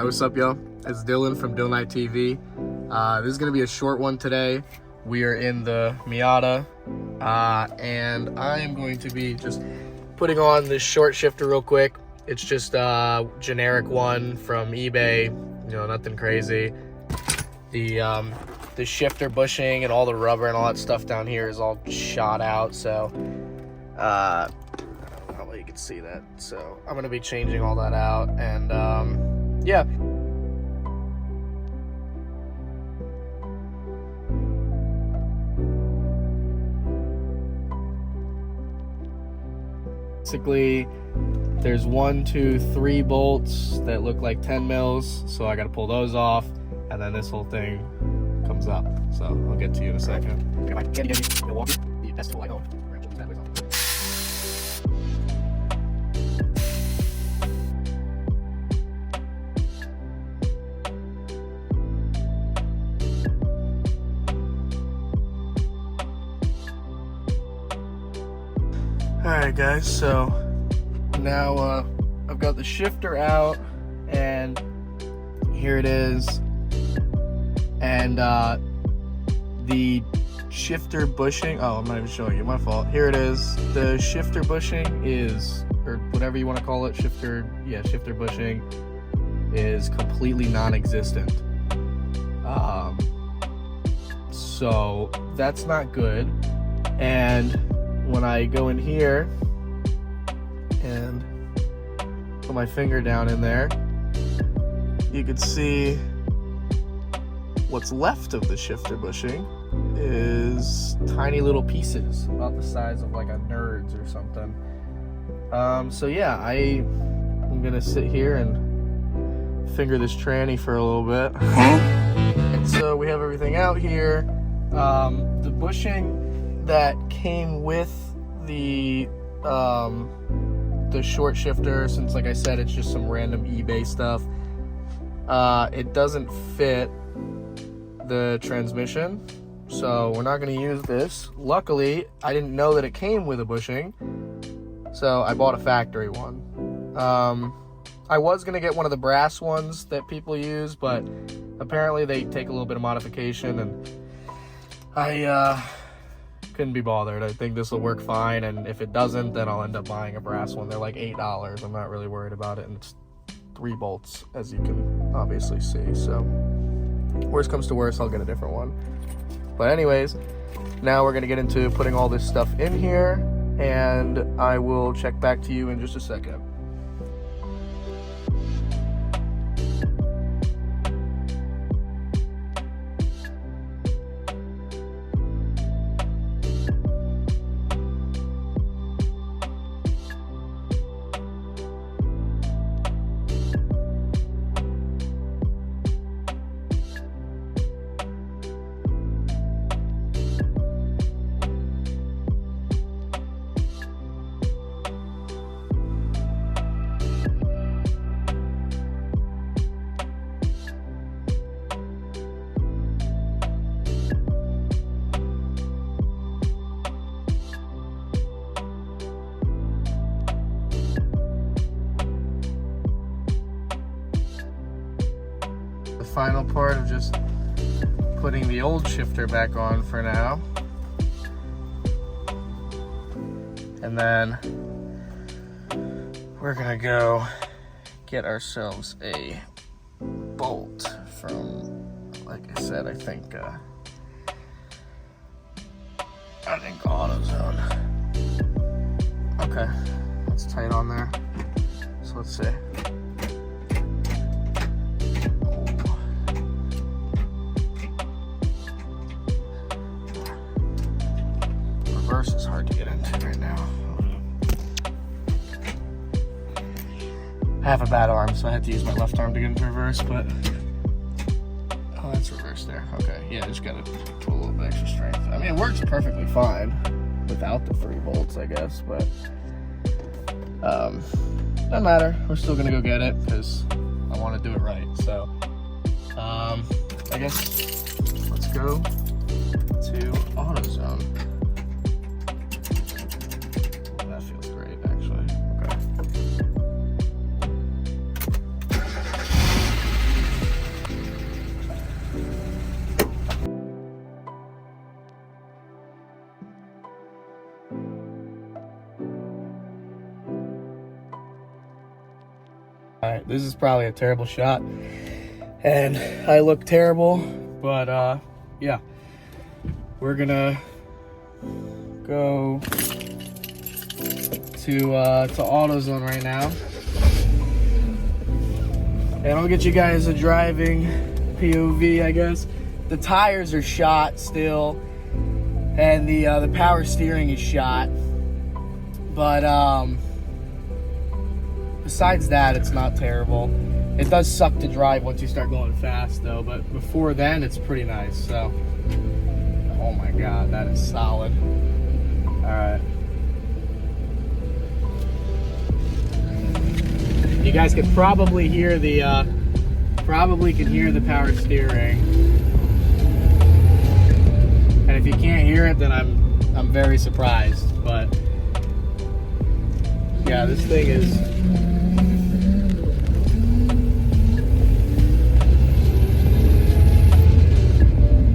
What's up, y'all? It's Dylan from Dylan Night TV. This is gonna be a short one today. We are in the Miata, and I am going to be just putting on this short shifter real quick. It's just a generic one from eBay, you know, nothing crazy. The shifter bushing and all the rubber and all that stuff down here is all shot out, so I don't know how you can see that. So I'm gonna be changing all that out, and yeah. Basically, there's 1, 2, 3 bolts that look like 10 mils, so I gotta pull those off, and then this whole thing comes up. So I'll get to you in a second. Alright guys, so now I've got the shifter out, and here it is, and the shifter bushing, oh, I'm not even showing you, my fault. Here it is. The shifter bushing is, or whatever you want to call it, shifter bushing is completely non-existent. So that's not good. And when I go in here and put my finger down in there, you can see what's left of the shifter bushing is tiny little pieces about the size of like a Nerds or something. So yeah, I'm gonna sit here and finger this tranny for a little bit. And so we have everything out here. The bushing that came with the short shifter, since like I said, it's just some random eBay stuff, it doesn't fit the transmission, so we're not going to use this. Luckily, I didn't know that it came with a bushing, so I bought a factory one. I was going to get one of the brass ones that people use, but apparently they take a little bit of modification, and I couldn't be bothered. I think this will work fine, and if it doesn't, then I'll end up buying a brass one. They're like $8. I'm not really worried about it, and it's 3 bolts, as you can obviously see. So worst comes to worst, I'll get a different one. But anyways, now we're gonna get into putting all this stuff in here, and I will check back to you in just a second. Final part of just putting the old shifter back on for now, and then we're gonna go get ourselves a bolt from, like I said, I think AutoZone. Okay, that's tight on there, so let's see. Reverse is hard to get into right now. I have a bad arm, so I had to use my left arm to get into reverse, but oh, that's reverse there. Okay, yeah, just gotta put a little bit extra strength. I mean, it works perfectly fine without the 3 bolts, I guess, but doesn't matter. We're still gonna go get it because I want to do it right. So I guess let's go to AutoZone. That feels great, actually. Okay. right, this is probably a terrible shot, and I look terrible, but yeah, we're gonna go to AutoZone right now, and I'll get you guys a driving POV, I guess. The tires are shot still, and the power steering is shot, but besides that, it's not terrible. It does suck to drive once you start going fast though, but before then it's pretty nice. So, oh my god, that is solid. All right, you guys could probably hear the power steering, and if you can't hear it, then I'm very surprised. But yeah, this thing is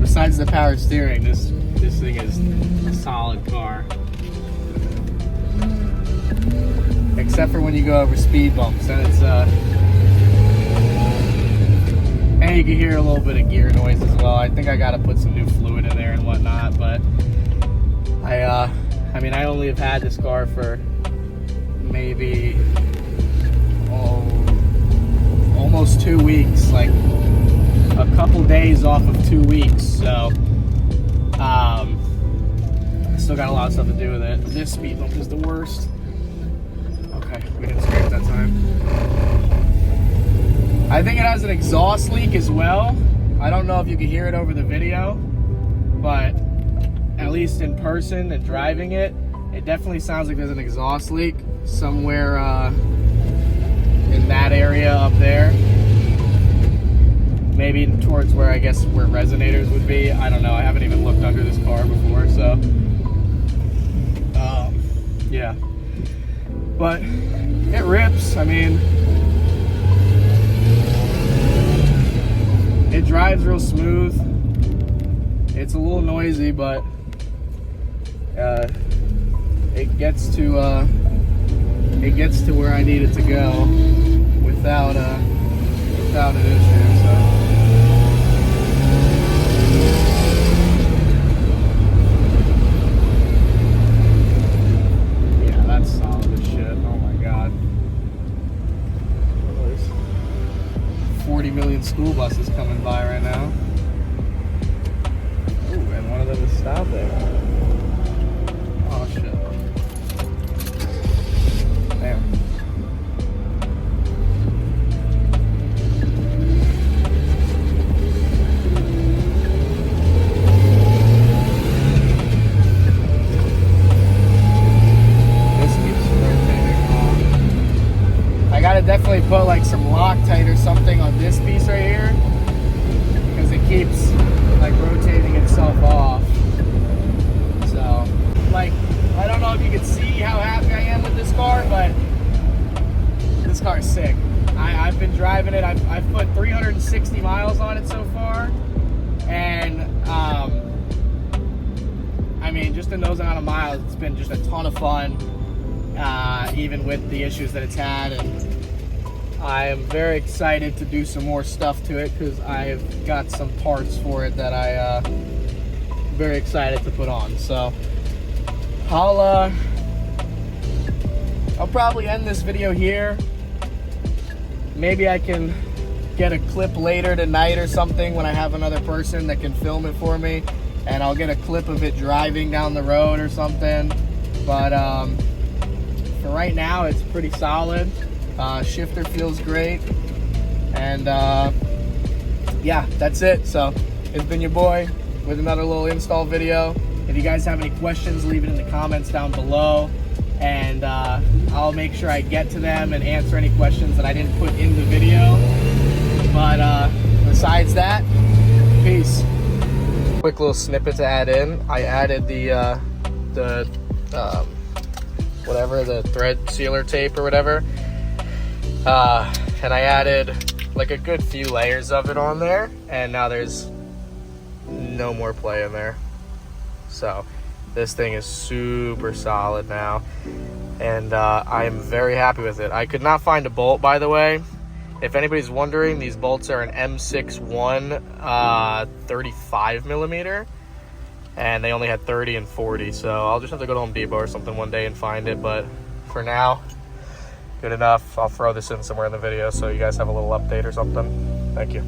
besides the power steering, this thing is a solid car. Except for when you go over speed bumps, and it's and you can hear a little bit of gear noise as well. I think I gotta put some new fluid in there and whatnot, but I mean, I only have had this car for maybe almost 2 weeks, like a couple days off of 2 weeks, so I still got a lot of stuff to do with it. This speed bump is the worst. Okay, we didn't scrape that time. I think it has an exhaust leak as well. I don't know if you can hear it over the video, but at least in person and driving it, it definitely sounds like there's an exhaust leak somewhere in that area up there. Maybe towards where, I guess, where resonators would be. I don't know. I haven't even looked under this car before, so yeah. But it rips. I mean, it drives real smooth. It's a little noisy, but it gets to where I need it to go without an issue. So. Yeah, that's solid as shit. Oh my god. There's 40 million school buses coming by right now. Ooh, and one of them is stopped there. Oh shit. Damn. Definitely put like some Loctite or something on this piece right here, because it keeps like rotating itself off. So, like, I don't know if you can see how happy I am with this car, but this car is sick. I've been driving it. I've put 360 miles on it so far, and I mean, just in those amount of miles, it's been just a ton of fun, even with the issues that it's had. And I am very excited to do some more stuff to it, because I've got some parts for it that I'm very excited to put on. So I'll probably end this video here. Maybe I can get a clip later tonight or something when I have another person that can film it for me, and I'll get a clip of it driving down the road or something. But for right now, it's pretty solid. Shifter feels great, and yeah, that's it. So it's been your boy with another little install video. If you guys have any questions, leave it in the comments down below, and I'll make sure I get to them and answer any questions that I didn't put in the video. But besides that, peace. Quick little snippet to add in. I added the whatever, the thread sealer tape or whatever. And I added like a good few layers of it on there, and now there's no more play in there. So this thing is super solid now, and I am very happy with it. I could not find a bolt, by the way, If anybody's wondering, these bolts are an M61 35 millimeter, and they only had 30 and 40, so I'll just have to go to Home Depot or something one day and find it, but for now, good enough. I'll throw this in somewhere in the video so you guys have a little update or something. Thank you.